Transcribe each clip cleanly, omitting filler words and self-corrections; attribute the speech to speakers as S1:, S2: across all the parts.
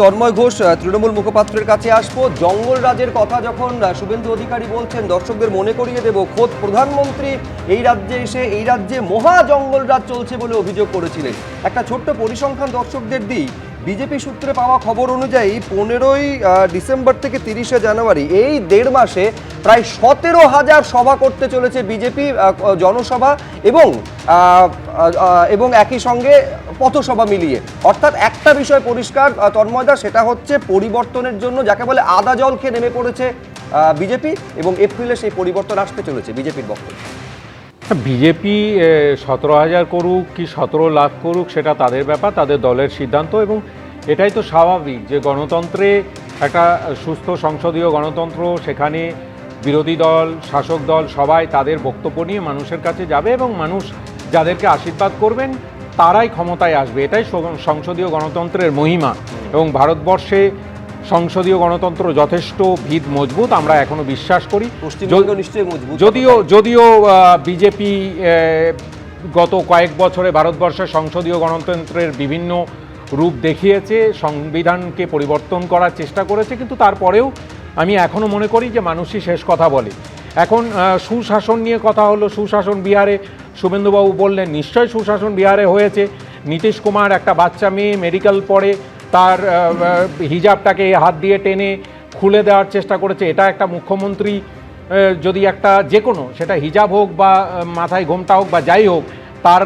S1: তন্ময় ঘোষ তৃণমূল মুখপাত্রের কাছে আসবো। জঙ্গল রাজের কথা যখন শুভেন্দু অধিকারী বলছেন, দর্শকদের মনে করিয়ে দেব, খোদ প্রধানমন্ত্রী এই রাজ্যে এসে এই রাজ্যে মহা জঙ্গল রাজ চলছে বলে অভিযোগ করেছিলেন। একটা ছোট্ট পরিসংখ্যান দর্শকদের দিই। বিজেপি সূত্রে পাওয়া খবর অনুযায়ী 15ই ডিসেম্বর থেকে 30শে জানুয়ারি এই 1.5 মাসে প্রায় 17,000 সভা করতে চলেছে বিজেপি, জনসভা এবং একই সঙ্গে পথসভা মিলিয়ে। অর্থাৎ একটা বিষয় পরিষ্কার তন্ময়দা, সেটা হচ্ছে পরিবর্তনের জন্য যাকে বলে আদা জল খেয়ে নেমে পড়েছে বিজেপি, এবং এপ্রিলে সেই পরিবর্তন আসতে চলেছে বিজেপির বক্তব্য।
S2: বিজেপি 17,000 করুক কি 17 লাখ করুক সেটা তাদের ব্যাপার, তাদের দলের সিদ্ধান্ত, এবং এটাই তো স্বাভাবিক যে গণতন্ত্রে একটা সুস্থ সংসদীয় গণতন্ত্র, সেখানে বিরোধী দল শাসক দল সবাই তাদের বক্তব্য নিয়ে মানুষের কাছে যাবে এবং মানুষ যাদেরকে আশীর্বাদ করবেন তারাই ক্ষমতায় আসবে। এটাই সংসদীয় গণতন্ত্রের মহিমা, এবং ভারতবর্ষে সংসদীয় গণতন্ত্র যথেষ্ট ভিত মজবুত, আমরা এখনো বিশ্বাস করি। যদিও বিজেপি গত কয়েক বছরে ভারতবর্ষের সংসদীয় গণতন্ত্রের বিভিন্ন রূপ দেখিয়েছে, সংবিধানকে পরিবর্তন করার চেষ্টা করেছে, কিন্তু তারপরেও আমি এখনো মনে করি যে মানুষই শেষ কথা বলে। এখন সুশাসন নিয়ে কথা হলো, সুশাসন বিহারে শুভেন্দুবাবু বললেন নিশ্চয়ই সুশাসন বিহারে হয়েছে। নীতিশ কুমার একটা বাচ্চা মেয়ে মেডিকেল পড়ে, তার হিজাবটাকে হাত দিয়ে টেনে খুলে দেওয়ার চেষ্টা করেছে। এটা একটা মুখ্যমন্ত্রী যদি একটা যে কোনো, সেটা হিজাব হোক বা মাথায় ঘোমটা হোক বা যাই হোক, তার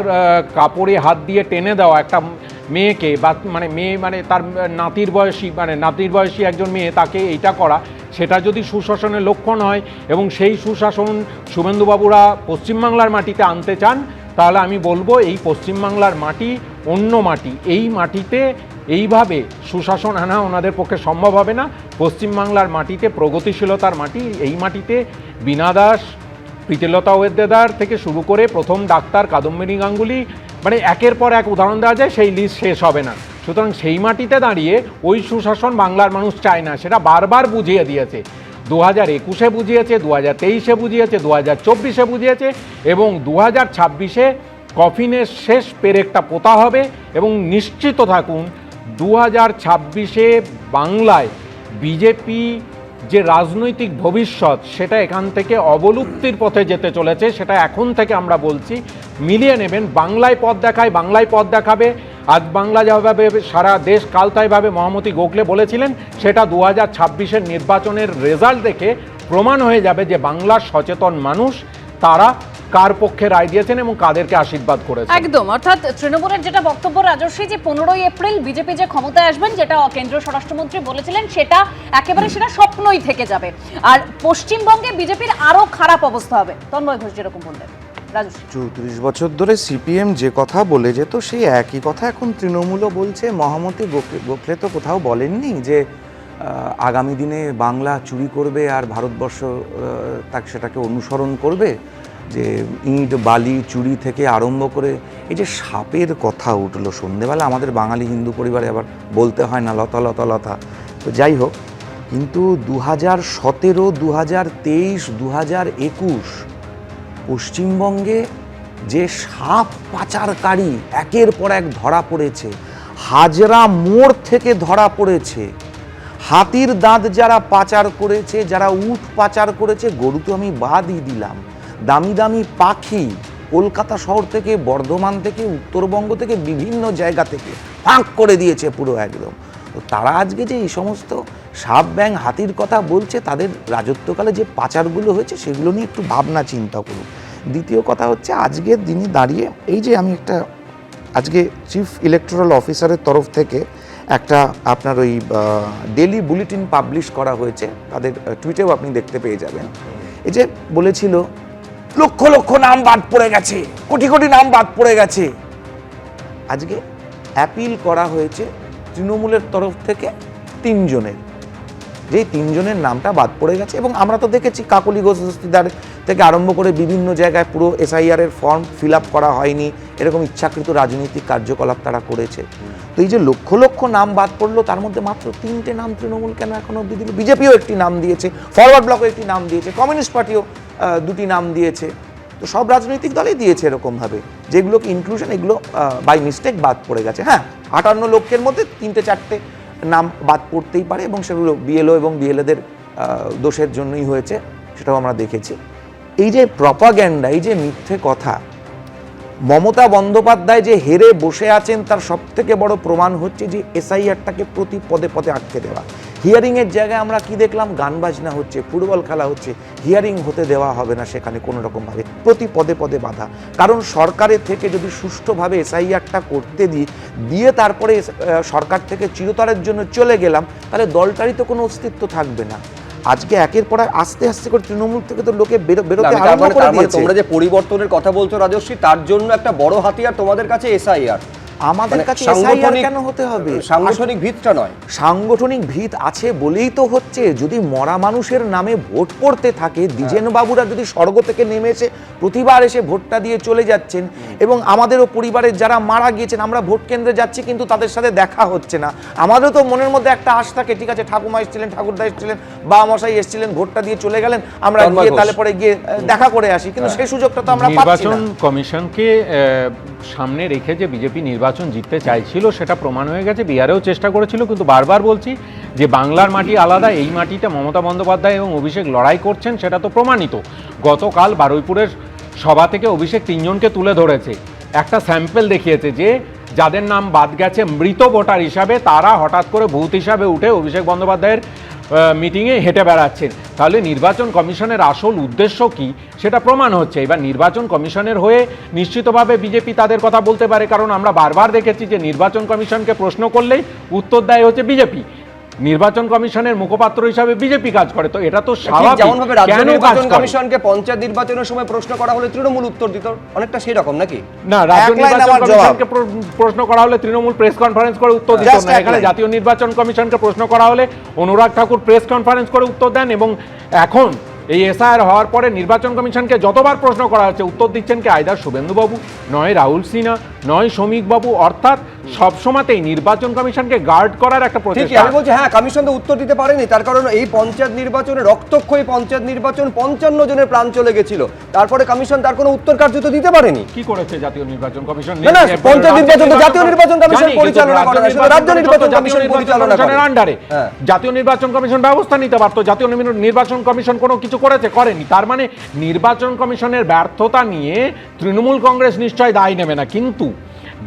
S2: কাপড়ে হাত দিয়ে টেনে দেওয়া একটা মেয়েকে, বা মেয়ে তার নাতির বয়সী একজন মেয়ে, তাকে এইটা করা, সেটা যদি সুশাসনের লক্ষণ হয় এবং সেই সুশাসন শুভেন্দুবাবুরা পশ্চিমবাংলার মাটিতে আনতে চান, তাহলে আমি বলবো এই পশ্চিমবাংলার মাটি অন্য মাটি, এই মাটিতে এইভাবে সুশাসন আনা ওনাদের পক্ষে সম্ভব হবে না। পশ্চিমবাংলার মাটিতে প্রগতিশীলতার মাটি, এই মাটিতে বীণা দাস, প্রীতিলতা ওয়েদ্দেদার থেকে শুরু করে প্রথম ডাক্তার কাদম্বিনী গাঙ্গুলি, একের পর এক উদাহরণ দেওয়া যায়, সেই লিস্ট শেষ হবে না। সুতরাং সেই মাটিতে দাঁড়িয়ে ওই সুশাসন বাংলার মানুষ চায় না, সেটা বারবার বুঝিয়ে দিয়েছে। 2021-এ বুঝিয়েছে, 2023-এ বুঝিয়েছে, 2024-এ বুঝিয়েছে, এবং 2026-এ কফিনের শেষ পেরেকটা পোতা হবে। এবং নিশ্চিত থাকুন 2026-এ বাংলায় বিজেপি যে রাজনৈতিক ভবিষ্যৎ, সেটা এখান থেকে অবলুপ্তির পথে যেতে চলেছে, সেটা এখন থেকে আমরা বলছি। মিলিয়ে নেবেন, বাংলায় পথ দেখায়, বাংলায় পথ দেখাবে। আজ বাংলা যেভাবে সারা দেশ কাল তাইভাবে মহামতি গোখলে বলেছিলেন, সেটা 2026-এর নির্বাচনের রেজাল্ট দেখে প্রমাণ হয়ে যাবে যে বাংলার সচেতন মানুষ তারা কার পক্ষে রায় দিয়েছেন এবং কাদেরকে আশীর্বাদ করেছেন।
S3: একদম, অর্থাৎ তৃণমূলের যেটা বক্তব্য রাজস্বী, যে 15ই এপ্রিল বিজেপি যে ক্ষমতায় আসবেন, যেটা কেন্দ্রীয় স্বরাষ্ট্রমন্ত্রী বলেছিলেন, সেটা একেবারে সেটা স্বপ্নই থেকে যাবে। আর পশ্চিমবঙ্গে বিজেপির আরো খারাপ অবস্থা হবে, তন্ময় ঘোষ যেরকম বললেন।
S4: 34 বছর ধরে সিপিএম যে কথা বলে যেত, সেই একই কথা এখন তৃণমূলও বলছে। মহামতি গোখলে তো কোথাও বলেননি যে আগামী দিনে বাংলা চুরি করবে আর ভারতবর্ষ সেটাকে অনুসরণ করবে, যে ইট বালি চুরি থেকে আরম্ভ করে এই যে সাপের কথা উঠলো সন্ধেবেলা, আমাদের বাঙালি হিন্দু পরিবারে আবার বলতে হয় না লতা লতা লতা, তো যাই হোক। কিন্তু 2017, 2023, 2021 পশ্চিমবঙ্গে যে সাপ পাচারকারী একের পর এক ধরা পড়েছে, হাজরা মোড় থেকে ধরা পড়েছে, হাতির দাঁত যারা পাচার করেছে, যারা উট পাচার করেছে, গরু তো আমি বাদই দিলাম, দামি দামি পাখি কলকাতা শহর থেকে, বর্ধমান থেকে, উত্তরবঙ্গ থেকে, বিভিন্ন জায়গা থেকে ফাঁক করে দিয়েছে পুরো একদম। তো তারা আজকে যে এই সমস্ত সাপ ব্যাং হাতির কথা বলছে, তাদের রাজত্বকালে যে পাচারগুলো হয়েছে সেগুলো নিয়ে একটু ভাবনা চিন্তা করুন। দ্বিতীয় কথা হচ্ছে, আজকের দিনে দাঁড়িয়ে এই যে আমি একটা আজকে চিফ ইলেকটোরাল অফিসারের তরফ থেকে একটা আপনার ওই ডেলি বুলেটিন পাবলিশ করা হয়েছে, তাদের টুইটেও আপনি দেখতে পেয়ে যাবেন। এই যে বলেছিল লক্ষ লক্ষ নাম বাদ পড়ে গেছে, কোটি কোটি নাম বাদ পড়ে গেছে, আজকে অ্যাপিল করা হয়েছে তৃণমূলের তরফ থেকে 3 জনের, যেই 3 জনের নামটা বাদ পড়ে গেছে। এবং আমরা তো দেখেছি কাকলি ঘোষ দস্তিদার থেকে আরম্ভ করে বিভিন্ন জায়গায় পুরো এসআইআর-এর ফর্ম ফিল আপ করা হয়নি, এরকম ইচ্ছাকৃত রাজনৈতিক কার্যকলাপ তারা করেছে। তো এই যে লক্ষ লক্ষ নাম বাদ পড়লো, তার মধ্যে মাত্র 3টে নাম তৃণমূল কেন এখনো অবধি দিল? বিজেপিও একটি নাম দিয়েছে, ফরওয়ার্ড ব্লকও একটি নাম দিয়েছে, কমিউনিস্ট পার্টিও 2টি নাম দিয়েছে। তো সব রাজনৈতিক দলই দিয়েছে এরকমভাবে, যেগুলোকে ইনক্লুশন, এগুলো বাই মিস্টেক বাদ পড়ে গেছে। হ্যাঁ, 58 লক্ষের মধ্যে 3টে 4টে নাম বাদ পড়তেই পারে, এবং সেগুলো বিএলও এবং বিএলএদের দোষের জন্যই হয়েছে, সেটাও আমরা দেখেছি। এই যে প্রপাগ্যান্ডা, এই যে মিথ্যে কথা, মমতা বন্দ্যোপাধ্যায় যে হেরে বসে আছেন তার সব থেকে বড় প্রমাণ হচ্ছে যে এসআইআরটাকে প্রতি পদে পদে আটকে দেওয়া। হিয়ারিংয়ের জায়গায় আমরা কি দেখলাম? গান বাজনা হচ্ছে, ফুটবল খেলা হচ্ছে, হিয়ারিং হতে দেওয়া হবে না সেখানে কোনো রকমভাবে, প্রতি পদে পদে বাধা। কারণ সরকারের থেকে যদি সুষ্ঠুভাবে এসআইআরটা করতে দিয়ে তারপরে সরকার থেকে চিরতরের জন্য চলে গেলাম, তাহলে দলটারই তো কোনো অস্তিত্ব থাকবে না। আজকে একের পর আস্তে আস্তে করে তৃণমূল থেকে তো লোকে বেরোতে আরম্ভ করে দিয়েছে।
S1: তোমরা যে পরিবর্তনের কথা বলছো রাজশ্রী, তার জন্য একটা বড় হাতিয়ার তোমাদের কাছে এসআইআর।
S4: আমাদের কাছে এসআইআর কেন হতে হবে?
S1: সাংগঠনিক ভিতটা নয়,
S4: সাংগঠনিক ভিত আছে বলেই তো হচ্ছে। যদি মরা মানুষের নামে ভোট পড়তে থাকে, দ্বিজেন বাবুরা যদি স্বর্গ থেকে নেমে এসে প্রতিবার এসে ভোটটা দিয়ে চলে যাচ্ছেন, এবং আমাদেরও পরিবারের যারা মারা গিয়েছেন, আমরা ভোট কেন্দ্রে যাচ্ছি কিন্তু তাদের সাথে দেখা হচ্ছে না, আমাদেরও তো মনের মধ্যে একটা আশ থাকে, ঠিক আছে ঠাকুমা এসেছিলেন, ঠাকুরদা এসেছিলেন, বাবা মশাই এসেছিলেন, ভোটটা দিয়ে চলে গেলেন, আমরা গিয়ে তাহলে পরে গিয়ে দেখা করে আসি, কিন্তু সেই সুযোগটা তো আমরা পাচ্ছি না।
S2: নির্বাচন কমিশনকে সামনে রেখে যে বিজেপি নির্বাচন জিততে চাইছিল সেটা প্রমাণ হয়ে গেছে। বিহারেও চেষ্টা করেছিল, কিন্তু বারবার বলছি যে বাংলার মাটি আলাদা, এই মাটিতে মমতা বন্দ্যোপাধ্যায় এবং অভিষেক লড়াই করছেন, সেটা তো প্রমাণিত। গতকাল বারুইপুরের সভা থেকে অভিষেক 3 জনকে তুলে ধরেছে, একটা স্যাম্পল দেখিয়েছে যে যাদের নাম বাদ গেছে মৃত ভোটার হিসাবে, তারা হঠাৎ করে ভূত হিসাবে উঠে অভিষেক বন্দ্যোপাধ্যায়ের মিটিংয়ে হেঁটে বেড়াচ্ছেন। তাহলে নির্বাচন কমিশনের আসল উদ্দেশ্য কি সেটা প্রমাণ হচ্ছে। এবার নির্বাচন কমিশনের হয়ে নিশ্চিতভাবে বিজেপি তাদের কথা বলতে পারে, কারণ আমরা বারবার দেখেছি যে নির্বাচন কমিশনকে প্রশ্ন করলেই উত্তর দেয় হচ্ছে বিজেপি। নির্বাচন কমিশনের মুখপাত্র হিসাবে বিজেপি কাজ করে, তো এটা তো স্বাভাবিক।
S1: যেমন ভাবে রাজ্য নির্বাচন কমিশনকে পঞ্চায়েত নির্বাচনের সময় প্রশ্ন করা হলে তৃণমূল উত্তর দিত, অনেকটা সেই রকম নাকি?
S2: না, রাজ্য নির্বাচন কমিশনকে প্রশ্ন করা হলে তৃণমূল প্রেস কনফারেন্স করে উত্তর দিত না। এখানে জাতীয় নির্বাচন কমিশনকে প্রশ্ন করা হলে অনুরাগ ঠাকুর প্রেস কনফারেন্স করে উত্তর দেন, এবং এখন এই এসআইআর হওয়ার পরে নির্বাচন কমিশনকে যতবার প্রশ্ন করা হচ্ছে উত্তর দিচ্ছেন কি আইদার শুভেন্দুবাবু, নয় রাহুল সিনহা, নয় শ্রমিক বাবু। অর্থাৎ সবসময়তেই নির্বাচন কমিশনকে গার্ড করার একটা প্রচেষ্টা।
S1: আমি বলছি হ্যাঁ, কমিশন তো উত্তর দিতে পারেনি, তার কারণ এই পঞ্চায়েত নির্বাচনে রক্তক্ষয়ী পঞ্চায়েত নির্বাচন 55 জনের প্রাণ চলে গেছিল, তারপরে কমিশন তার কোনো উত্তর কার্য তো দিতে পারেনি।
S2: কি করেছে জাতীয় নির্বাচন কমিশন?
S1: না, পঞ্চায়েত নির্বাচন তো জাতীয় নির্বাচন কমিশন পরিচালনা করে না, সেটা রাজ্য নির্বাচন কমিশন পরিচালনা করে।
S2: আন্ডারে জাতীয় নির্বাচন কমিশন ব্যবস্থা নিতে পারতো। জাতীয় নির্বাচন কমিশন কোনো কিছু করেনি। তার মানে নির্বাচন কমিশনের ব্যর্থতা নিয়ে তৃণমূল কংগ্রেস নিশ্চয় দায় নেবে না, কিন্তু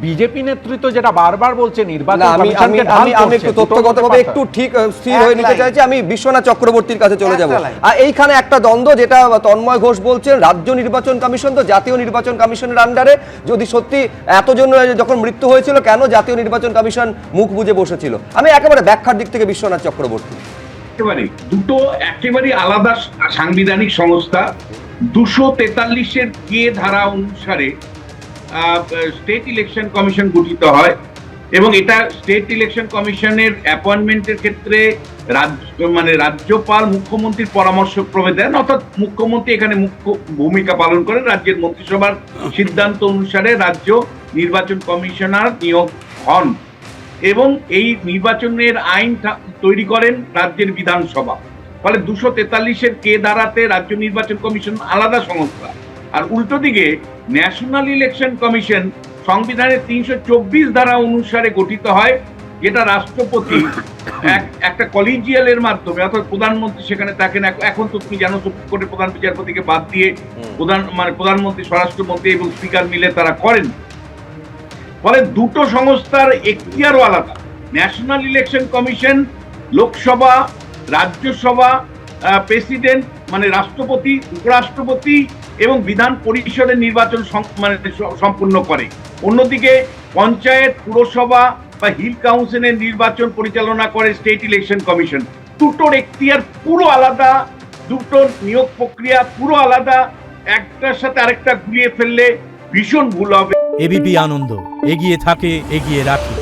S2: বিজেপি নেতৃত্ব যেটা বারবার বলছে নির্বাচন কমিশনকে ঢাল করছে।
S1: আমি একটু তথ্যগতভাবে একটু ঠিক স্থির হয়ে নিতে চাইছি। আমি বিশ্বনাথ চক্রবর্তীর কাছে চলে যাব। আর এইখানে একটা দ্বন্দ্ব, যেটা তন্ময় ঘোষ বলছেন, রাজ্য নির্বাচন কমিশন তো জাতীয় নির্বাচন কমিশনের আন্ডারে। যদি সত্যি এতজন যখন মৃত্যু হয়েছিল, কেন জাতীয় নির্বাচন কমিশন মুখ বুজে বসেছিল? আমি একেবারে ব্যাখ্যার দিক থেকে বিশ্বনাথ চক্রবর্তী।
S5: দুটো একেবারে আলাদা সাংবিধানিক সংস্থা। 243-এর কে ধারা অনুসারে স্টেট ইলেকশন কমিশন গঠিত হয়, এবং এটা স্টেট ইলেকশন কমিশনের অ্যাপয়েন্টমেন্টের ক্ষেত্রে রাজ্যপাল মুখ্যমন্ত্রীর পরামর্শক্রমে দেন, অর্থাৎ মুখ্যমন্ত্রী এখানে মুখ্য ভূমিকা পালন করেন। রাজ্যের মন্ত্রিসভার সিদ্ধান্ত অনুসারে রাজ্য নির্বাচন কমিশনার নিয়োগ হন, এবং এই নির্বাচনের আইন তৈরি করেন রাজ্যের বিধানসভা। ফলে 243-এর কে ধারাতে রাজ্য নির্বাচন কমিশন আলাদা সংস্থা। আর উল্টো দিকে ন্যাশনাল ইলেকশন কমিশন সংবিধানের 324 ধারা অনুসারে গঠিত হয়, যেটা রাষ্ট্রপতি একটা কলিজিয়ালের মাধ্যমে, অর্থাৎ প্রধানমন্ত্রী সেখানে থাকেন। এখন তো তুমি জানো সুপ্রিম কোর্টের প্রধান বিচারপতিকে বাদ দিয়ে প্রধানমন্ত্রী, স্বরাষ্ট্রমন্ত্রী এবং স্পিকার মিলে তারা করেন। ফলে দুটো সংস্থার এখতিয়ারও আলাদা। National election commission Lok Sabha, Rajya Sabha, president রাষ্ট্রপতি, উপরাষ্ট্রপতি এবং বিধান পরিষদের নির্বাচন সম্পূর্ণ করে। অন্যদিকে পঞ্চায়েত, পুরসভা বা হিল কাউন্সিলের নির্বাচন পরিচালনা করে স্টেট ইলেকশন কমিশন। দুটোর এখতিয়ার পুরো আলাদা, দুটোর নিয়োগ প্রক্রিয়া পুরো আলাদা। একটার সাথে আরেকটা গুলিয়ে ফেললে ভীষণ ভুল হবে।
S6: এবিপি আনন্দ, এগিয়ে থাকে, এগিয়ে রাখে।